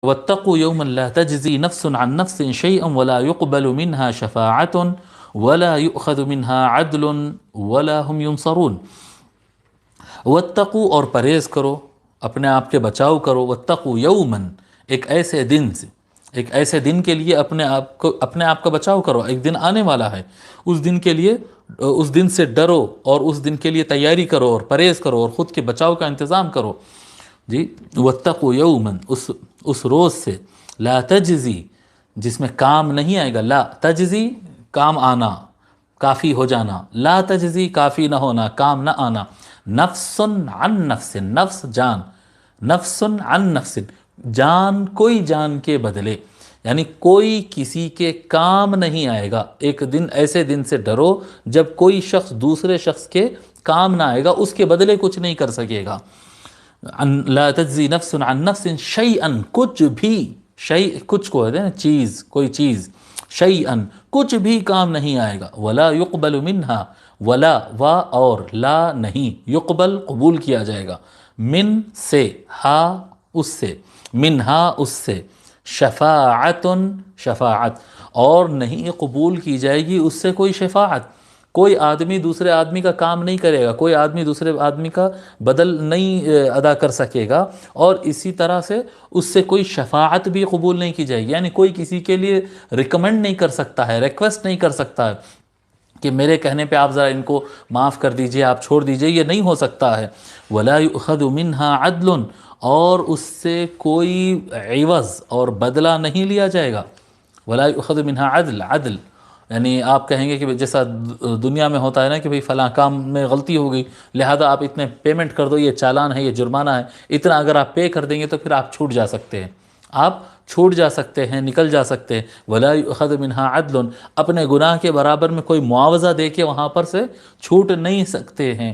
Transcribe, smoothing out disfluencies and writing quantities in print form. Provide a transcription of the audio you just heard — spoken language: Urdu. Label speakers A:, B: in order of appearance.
A: واتقوا يوما لا تجزي نفس عن نفس شيئا ولا يقبل منها شفاعة ولا يؤخذ منها عدل ولا هم ينصرون۔ واتقوا، اور پرہیز کرو، اپنے آپ کے بچاؤ کرو، واتقوا یومن، ایک ایسے دن سے، ایک ایسے دن کے لیے اپنے آپ کا بچاؤ کرو۔ ایک دن آنے والا ہے، اس دن کے لیے، اس دن سے ڈرو اور اس دن کے لیے تیاری کرو اور پرہیز کرو اور خود کے بچاؤ کا انتظام کرو۔ جی، واتقوا یومن، اس روز سے، لا تجزی، جس میں کام نہیں آئے گا، لا تجزی کام آنا، کافی ہو جانا، لا تجزی کافی نہ ہونا، کام نہ آنا، نفس عن نفس، نفس جان، نفس عن نفس، جان کوئی جان کے بدلے، یعنی کوئی کسی کے کام نہیں آئے گا۔ ایک دن، ایسے دن سے ڈرو جب کوئی شخص دوسرے شخص کے کام نہ آئے گا، اس کے بدلے کچھ نہیں کر سکے گا۔ لا تجزی نفس عن نفس شیئا، کچھ بھی، شیء کچھ کو ہے نا، چیز، کوئی چیز، شیئا کچھ بھی کام نہیں آئے گا، ولا یقبل منہا، ولا و اور لا نہیں، یقبل قبول کیا جائے گا، من سے، ہا اس سے، منہا اس سے، شفاعت شفاعت، اور نہیں قبول کی جائے گی اس سے کوئی شفاعت۔ کوئی آدمی دوسرے آدمی کا کام نہیں کرے گا، کوئی آدمی دوسرے آدمی کا بدل نہیں ادا کر سکے گا، اور اسی طرح سے اس سے کوئی شفاعت بھی قبول نہیں کی جائے گی، یعنی کوئی کسی کے لیے ریکمنڈ نہیں کر سکتا ہے، ریکویسٹ نہیں کر سکتا ہے کہ میرے کہنے پہ آپ ذرا ان کو معاف کر دیجئے، آپ چھوڑ دیجئے، یہ نہیں ہو سکتا ہے۔ ولا یؤخذ منها عدل، اور اس سے کوئی عوض اور بدلہ نہیں لیا جائے گا۔ ولا یؤخذ منها عدل، عدل یعنی آپ کہیں گے کہ جیسا دنیا میں ہوتا ہے نا کہ بھئی فلاں کام میں غلطی ہو گئی، لہذا آپ اتنے پیمنٹ کر دو، یہ چالان ہے، یہ جرمانہ ہے، اتنا اگر آپ پے کر دیں گے تو پھر آپ چھوٹ جا سکتے ہیں، آپ چھوٹ جا سکتے ہیں، نکل جا سکتے ہیں۔ ولا یؤخذ منها عدل، اپنے گناہ کے برابر میں کوئی معاوضہ دے کے وہاں پر سے چھوٹ نہیں سکتے ہیں۔